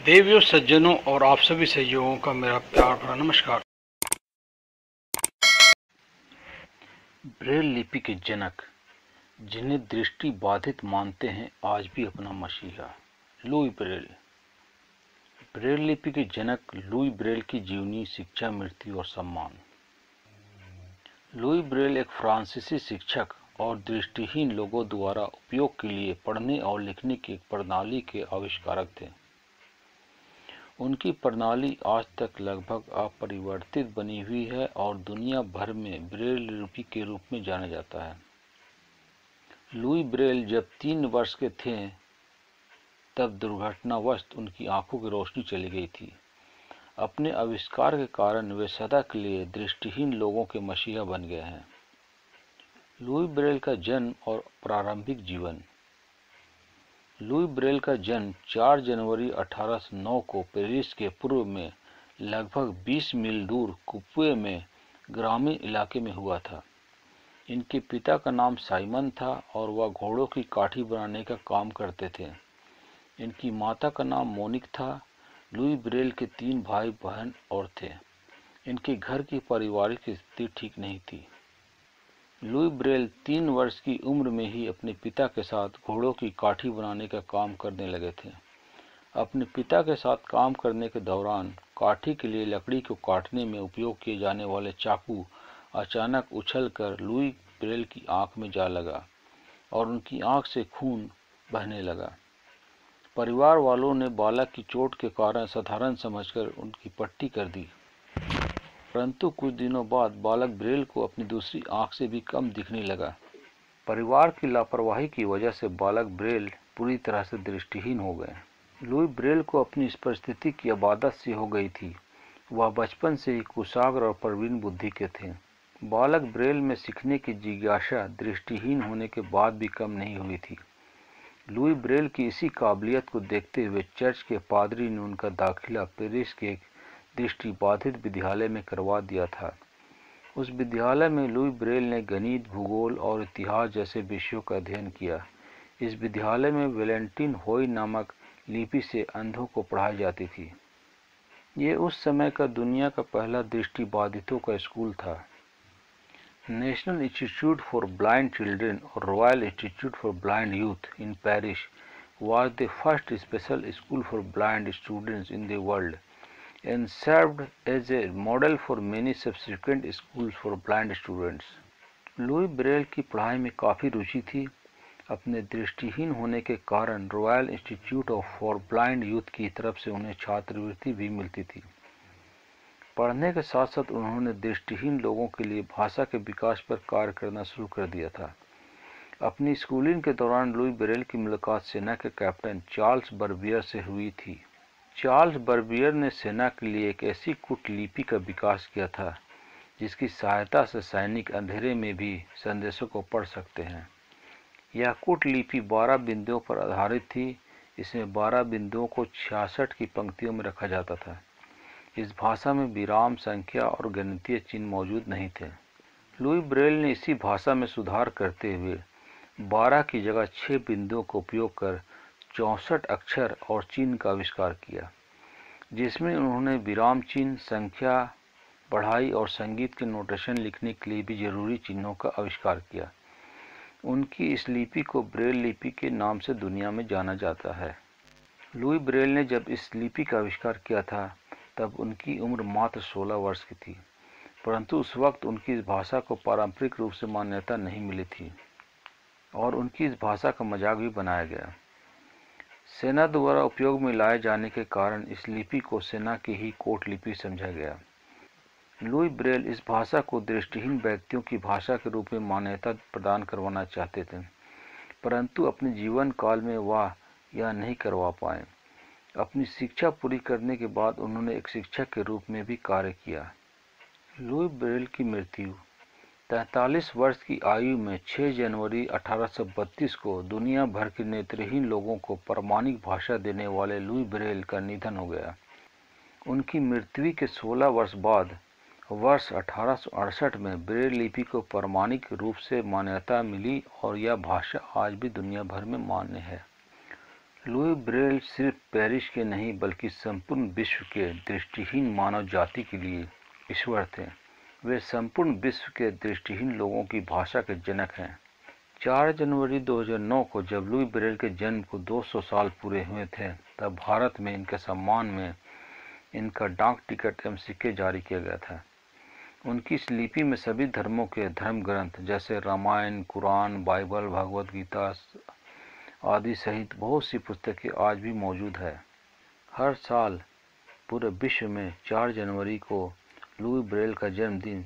देवियों, सज्जनों और आप सभी सहयोगों का मेरा प्यार भरा नमस्कार। ब्रेल लिपि के जनक, जिन्हें दृष्टि बाधित मानते हैं, आज भी अपना मसीहा, लुई ब्रेल। ब्रेल लिपि के जनक लुई ब्रेल की जीवनी, शिक्षा, मृत्यु और सम्मान। लुई ब्रेल एक फ्रांसीसी शिक्षक और दृष्टिहीन लोगों द्वारा उपयोग के लिए पढ़ने और लिखने की एक प्रणाली के आविष्कारक थे। उनकी प्रणाली आज तक लगभग अपरिवर्तित बनी हुई है और दुनिया भर में ब्रेल लिपि के रूप में जाना जाता है। लुई ब्रेल जब 3 वर्ष के थे तब दुर्घटनावश उनकी आंखों की रोशनी चली गई थी। अपने आविष्कार के कारण वे सदा के लिए दृष्टिहीन लोगों के मसीहा बन गए हैं। लुई ब्रेल का जन्म और प्रारंभिक जीवन। लुई ब्रेल का जन्म 4 जनवरी 1809 को पेरिस के पूर्व में लगभग 20 मील दूर कुपुए में ग्रामीण इलाके में हुआ था। इनके पिता का नाम साइमन था और वह घोड़ों की काठी बनाने का काम करते थे। इनकी माता का नाम मोनिक था। लुई ब्रेल के 3 भाई बहन और थे। इनके घर की पारिवारिक स्थिति ठीक नहीं थी। लुई ब्रेल 3 वर्ष की उम्र में ही अपने पिता के साथ घोड़ों की काठी बनाने का काम करने लगे थे। अपने पिता के साथ काम करने के दौरान काठी के लिए लकड़ी को काटने में उपयोग किए जाने वाले चाकू अचानक उछलकर लुई ब्रेल की आंख में जा लगा और उनकी आंख से खून बहने लगा। परिवार वालों ने बालक की चोट के कारण साधारण समझकर उनकी पट्टी कर दी, परंतु कुछ दिनों बाद बालक ब्रेल को अपनी दूसरी आंख से भी कम दिखने लगा। परिवार की लापरवाही की वजह से बालक ब्रेल पूरी तरह से दृष्टिहीन हो गए। लुई ब्रेल को अपनी इस परिस्थिति की आदत सी हो गई थी। वह बचपन से ही कुशाग्र और प्रवीण बुद्धि के थे। बालक ब्रेल में सीखने की जिज्ञासा दृष्टिहीन होने के बाद भी कम नहीं हुई थी। लुई ब्रेल की इसी काबिलियत को देखते हुए चर्च के पादरी ने उनका दाखिला पेरिस के एक दृष्टिबाधित विद्यालय में करवा दिया था। उस विद्यालय में लुई ब्रेल ने गणित, भूगोल और इतिहास जैसे विषयों का अध्ययन किया। इस विद्यालय में वेलेंटिन होई नामक लिपि से अंधों को पढ़ाई जाती थी। ये उस समय का दुनिया का पहला दृष्टिबाधितों का स्कूल था। National Institute for Blind Children और Royal Institute for Blind Youth in Paris was the first special school for blind students in the world and served as a model for many subsequent schools for blind students. Louis Braille की पढ़ाई में काफ़ी रुचि थी। अपने दृष्टिहीन होने के कारण royal Institute for Blind youth की तरफ से उन्हें छात्रवृत्ति भी मिलती थी। पढ़ने के साथ साथ उन्होंने दृष्टिहीन लोगों के लिए भाषा के विकास पर कार्य करना शुरू कर दिया था। अपनी स्कूलिंग के दौरान लुई ब्रेल की मुलाकात सेना के कैप्टन चार्ल्स बर्बियर से हुई थी। चार्ल्स बर्बियर ने सेना के लिए एक ऐसी कूटलिपि का विकास किया था जिसकी सहायता से सैनिक अंधेरे में भी संदेशों को पढ़ सकते हैं। यह कूटलिपि 12 बिंदुओं पर आधारित थी। इसमें 12 बिंदुओं को 66 की पंक्तियों में रखा जाता था। इस भाषा में विराम, संख्या और गणितीय चिन्ह मौजूद नहीं थे। लुई ब्रेल ने इसी भाषा में सुधार करते हुए 12 की जगह 6 बिंदुओं का उपयोग कर 64 अक्षर और चिन्ह का आविष्कार किया, जिसमें उन्होंने विराम चिन्ह, संख्या, पढ़ाई और संगीत के नोटेशन लिखने के लिए भी जरूरी चिन्हों का आविष्कार किया। उनकी इस लिपि को ब्रेल लिपि के नाम से दुनिया में जाना जाता है। लुई ब्रेल ने जब इस लिपि का आविष्कार किया था तब उनकी उम्र मात्र 16 वर्ष की थी, परंतु उस वक्त उनकी इस भाषा को पारंपरिक रूप से मान्यता नहीं मिली थी और उनकी इस भाषा का मजाक भी बनाया गया। सेना द्वारा उपयोग में लाए जाने के कारण इस लिपि को सेना की ही कोट लिपि समझा गया। लुई ब्रेल इस भाषा को दृष्टिहीन व्यक्तियों की भाषा के रूप में मान्यता प्रदान करवाना चाहते थे, परंतु अपने जीवन काल में वह यह नहीं करवा पाए। अपनी शिक्षा पूरी करने के बाद उन्होंने एक शिक्षक के रूप में भी कार्य किया। लुई ब्रेल की मृत्यु 43 वर्ष की आयु में 6 जनवरी 1832 को दुनिया भर के नेत्रहीन लोगों को प्रामाणिक भाषा देने वाले लुई ब्रेल का निधन हो गया। उनकी मृत्यु के 16 वर्ष बाद वर्ष 1868 में ब्रेल लिपि को प्रामाणिक रूप से मान्यता मिली और यह भाषा आज भी दुनिया भर में मान्य है। लुई ब्रेल सिर्फ पेरिस के नहीं बल्कि संपूर्ण विश्व के दृष्टिहीन मानव जाति के लिए ईश्वर थे। वे संपूर्ण विश्व के दृष्टिहीन लोगों की भाषा के जनक हैं। 4 जनवरी 2009 को जब लुई ब्रेल के जन्म को 200 साल पूरे हुए थे, तब भारत में इनके सम्मान में इनका डाक टिकट एवं सिक्के जारी किया गया था। उनकी इस लिपि में सभी धर्मों के धर्म ग्रंथ जैसे रामायण, कुरान, बाइबल, भगवद गीता आदि सहित बहुत सी पुस्तकें आज भी मौजूद है। हर साल पूरे विश्व में 4 जनवरी को लुई ब्रेल का जन्मदिन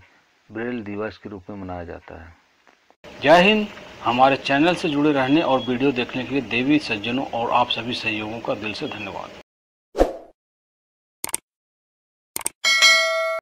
ब्रेल दिवस के रूप में मनाया जाता है। जय हिंद। हमारे चैनल से जुड़े रहने और वीडियो देखने के लिए देवी सज्जनों और आप सभी सहयोगों का दिल से धन्यवाद।